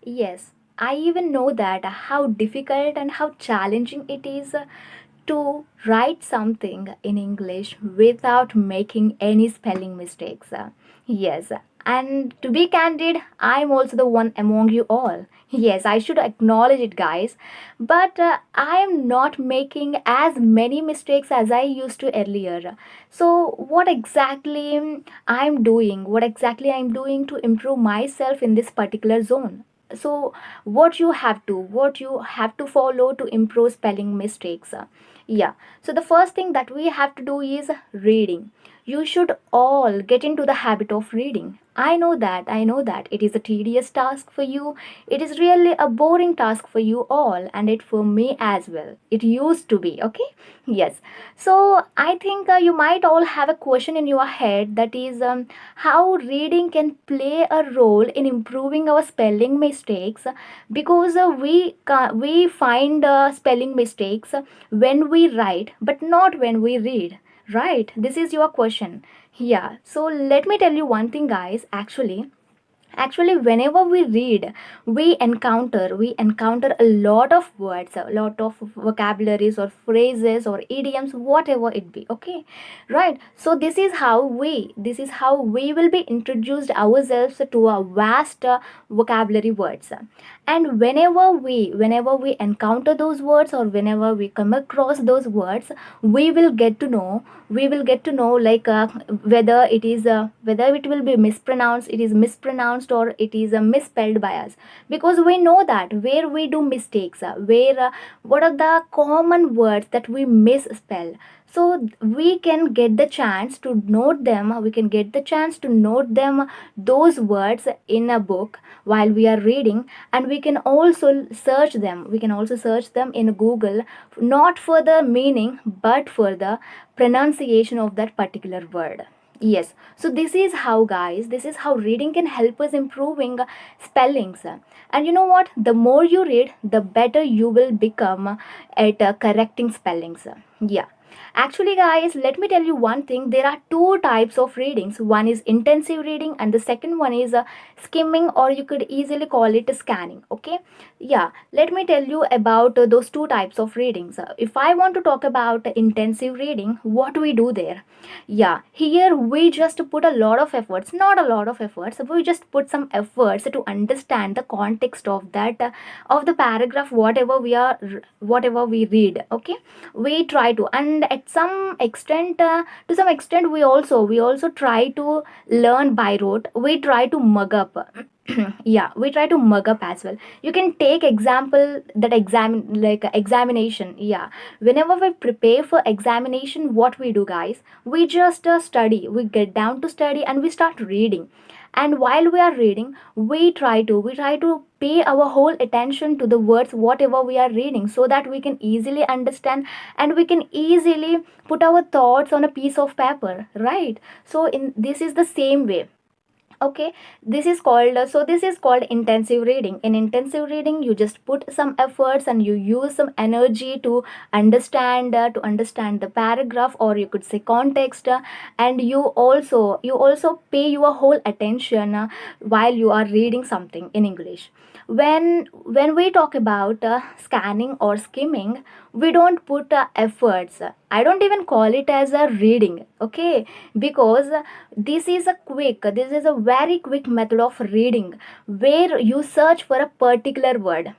Yes, I even know that how difficult and how challenging it is to write something in English without making any spelling mistakes. Yes, and to be candid, I'm also the one among you all. Yes, I should acknowledge it, guys. But I am not making as many mistakes as I used to earlier. So, what exactly I'm doing to improve myself in this particular zone? So what you have to follow to improve spelling mistakes? Yeah, so the first thing that we have to do is reading. You should all get into the habit of reading. I know that it is a tedious task for you. It is really a boring task for you all, and it for me as well. It used to be, okay? Yes. So I think you might all have a question in your head, that is how reading can play a role in improving our spelling mistakes, because we find spelling mistakes when we write but not when we read, right? This is your question. Yeah, so let me tell you one thing, guys. Actually, whenever we read, we encounter a lot of words, a lot of vocabularies or phrases or idioms, whatever it be, okay? Right, so this is how we will be introduced ourselves to a vast vocabulary words. And whenever we encounter those words, or whenever we come across those words, we will get to know we will get to know, like whether it will be mispronounced, it is mispronounced, or it is misspelled by us. Because we know that where we do mistakes, where what are the common words that we misspell. So we can get the chance to note them, those words in a book while we are reading. And we can also search them in Google, not for the meaning but for the pronunciation of that particular word. Yes, so this is how reading can help us improving spellings. And you know what, the more you read, the better you will become at correcting spellings. Yeah, actually, guys, let me tell you one thing. There are two types of readings. One is intensive reading, and the second one is skimming, or you could easily call it scanning. Okay, yeah, let me tell you about those two types of readings. If I want to talk about intensive reading, what we do there? Yeah, here we just put a lot of efforts, not a lot of efforts, we just put some efforts to understand the context of that of the paragraph, whatever we read. Okay, we try to, and at some extent, to some extent, we also try to learn by rote. We try to mug up. Yeah, we try to mug up as well. You can take example that examination. Yeah, whenever we prepare for examination, what we do, guys, we just study, we get down to study, and we start reading. And while we are reading, we try to pay our whole attention to the words whatever we are reading, so that we can easily understand, and we can easily put our thoughts on a piece of paper, right? So in this is the same way. Okay, this is called intensive reading. In intensive reading, you just put some efforts and you use some energy to understand the paragraph, or you could say context. And you also pay your whole attention while you are reading something in English. When we talk about scanning or skimming, we don't put efforts. I don't even call it as a reading, okay? Because this is a very quick method of reading, where you search for a particular word.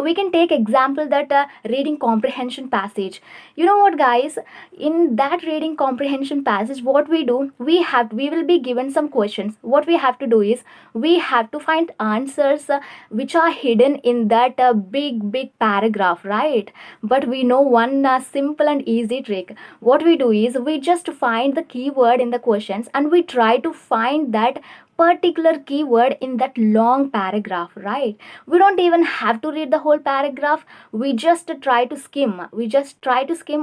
We can take example that reading comprehension passage. You know what, guys? In that reading comprehension passage, what we do, we will be given some questions. What we have to do is, we have to find answers which are hidden in that big paragraph, right? But we know one simple and easy trick. What we do is, we just find the keyword in the questions, and we try to find that particular keyword in that long paragraph, right? We don't even have to read the whole paragraph. We just try to skim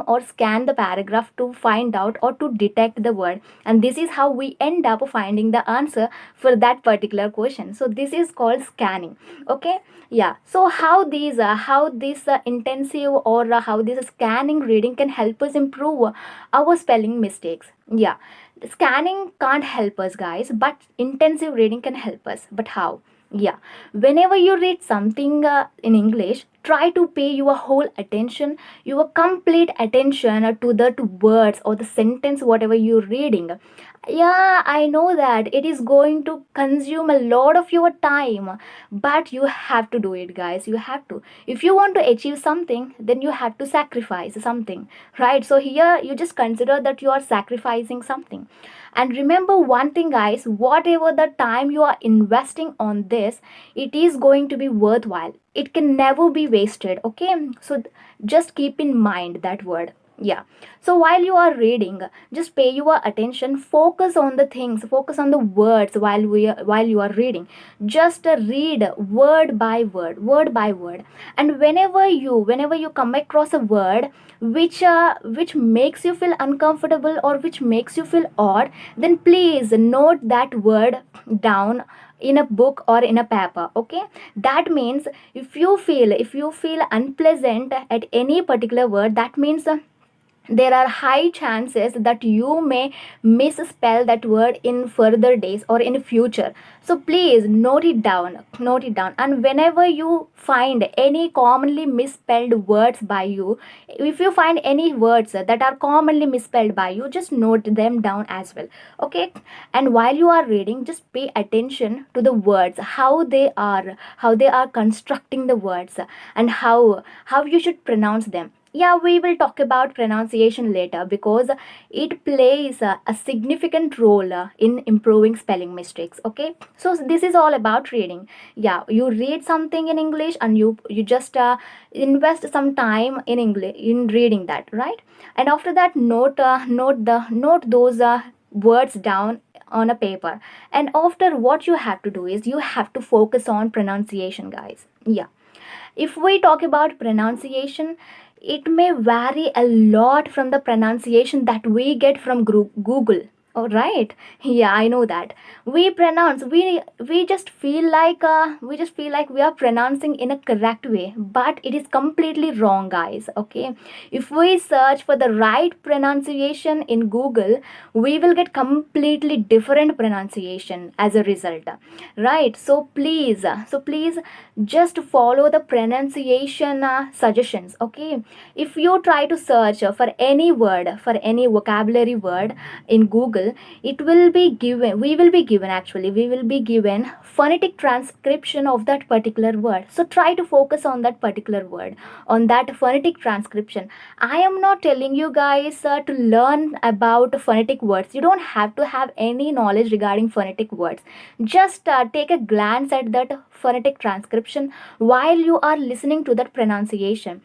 or scan the paragraph to find out or to detect the word. And this is how we end up finding the answer for that particular question. So this is called scanning. Okay, yeah. So how this intensive, or how this scanning reading can help us improve our spelling mistakes. Yeah, scanning can't help us, guys, but intensive reading can help us. But how? Yeah, whenever you read something in English, try to pay your whole attention, your complete attention to the to words or the sentence, whatever you're reading. Yeah, I know that it is going to consume a lot of your time, but you have to do it, guys. You have to. If you want to achieve something, then you have to sacrifice something, right? So here you just consider that you are sacrificing something. And remember one thing, guys, whatever the time you are investing on this, it is going to be worthwhile. It can never be wasted, okay? So just keep in mind that word. Yeah. So while you are reading, just pay your attention, focus on the things, focus on the words while you are reading. Just read word by word. And whenever you come across a word which makes you feel uncomfortable or which makes you feel odd, then please note that word down in a book or in a paper, okay? That means if you feel unpleasant at any particular word, that means there are high chances that you may misspell that word in further days or in future. So please note it down, and whenever you find any commonly misspelled words by you, if you find any words that are commonly misspelled by you, just note them down as well, okay? And while you are reading, just pay attention to the words, how they are constructing the words, and how you should pronounce them. Yeah, we will talk about pronunciation later because it plays a significant role in improving spelling mistakes, okay? So this is all about reading. Yeah, you read something in English and you just invest some time in English in reading that, right? And after that, note those words down on a paper. And after, what you have to do is you have to focus on pronunciation, guys. Yeah, if we talk about pronunciation, it may vary a lot from the pronunciation that we get from Google. All right. Yeah, I know that. We just feel like we are pronouncing in a correct way, but it is completely wrong, guys. Okay. If we search for the right pronunciation in Google, we will get completely different pronunciation as a result, right? So please just follow the pronunciation suggestions, okay? If you try to search for any vocabulary word in Google, we will be given phonetic transcription of that particular word. So try to focus on that particular word, on that phonetic transcription. I am not telling you guys to learn about phonetic words. You don't have to have any knowledge regarding phonetic words. Just take a glance at that phonetic transcription while you are listening to that pronunciation.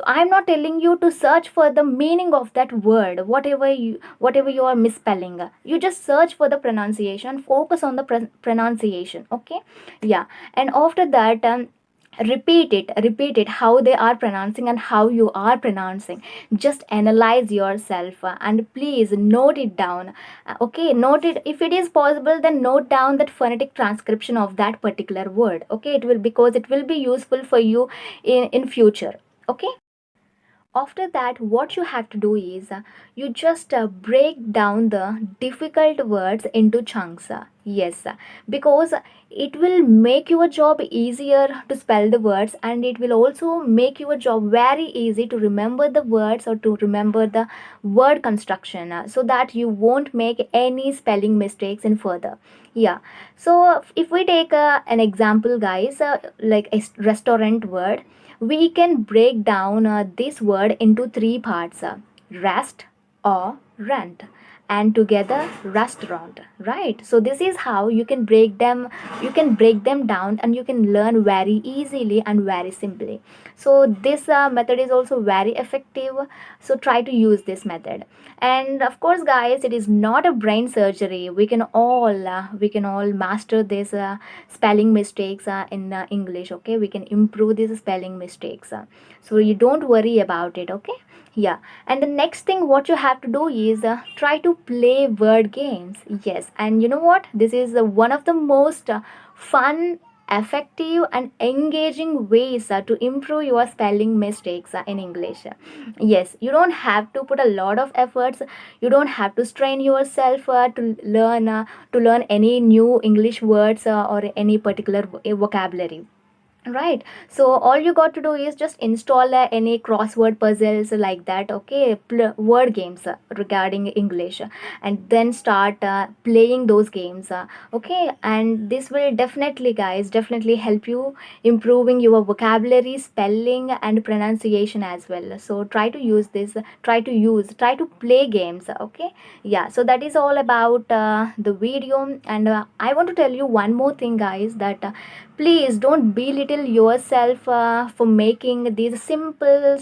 I'm not telling you to search for the meaning of that word, whatever you are misspelling. You just search for the pronunciation, focus on the pronunciation, okay? Yeah. And after that, repeat it how they are pronouncing and how you are pronouncing. Just analyze yourself, and please note it down. Okay, note it. If it is possible, then note down that phonetic transcription of that particular word, okay? It will be useful for you in future, okay? After that, what you have to do is you just break down the difficult words into chunks. Yes, because it will make your job easier to spell the words, and it will also make your job very easy to remember the words or to remember the word construction, so that you won't make any spelling mistakes in further. Yeah. So if we take an example, guys, like a restaurant word, we can break down this word into three parts: rest or rent, and together restaurant, right? So this is how you can break them down, and you can learn very easily and very simply. So this method is also very effective, so try to use this method. And of course, guys, it is not a brain surgery. We can all master this spelling mistakes in English, okay? We can improve these spelling mistakes, so you don't worry about it, okay? Yeah. And the next thing what you have to do is try to play word games. Yes, and you know what, this is one of the most fun effective and engaging ways to improve your spelling mistakes in English. Yes, you don't have to put a lot of efforts. You don't have to strain yourself to learn any new English words or any particular vocabulary. Right, so all you got to do is just install any crossword puzzles like that, okay, word games regarding English, and then start playing those games, okay, and this will definitely, guys, definitely help you improving your vocabulary, spelling, and pronunciation as well. So try to use this, try to play games, okay. Yeah, so that is all about the video, and I want to tell you one more thing, guys, that please don't belittle yourself for making these simple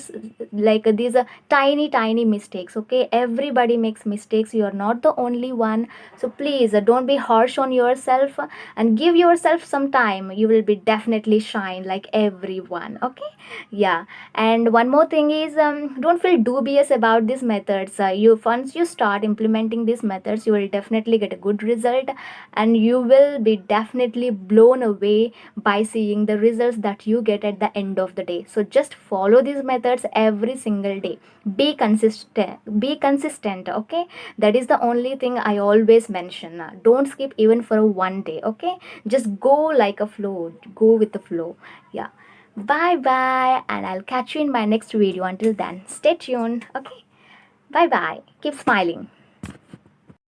these tiny mistakes, okay. Everybody makes mistakes, you are not the only one. So please don't be harsh on yourself, and give yourself some time. You will be definitely shine like everyone, okay. Yeah, and one more thing is, don't feel dubious about these methods. You once you start implementing these methods, you will definitely get a good result, and you will be definitely blown away by seeing the results that you get at the end of the day. So just follow these methods every single day. Be consistent, okay. That is the only thing I always mention. Don't skip even for one day, okay. Just go like a flow, go with the flow. Yeah, bye bye, and I'll catch you in my next video. Until then, stay tuned, okay. Bye bye, keep smiling.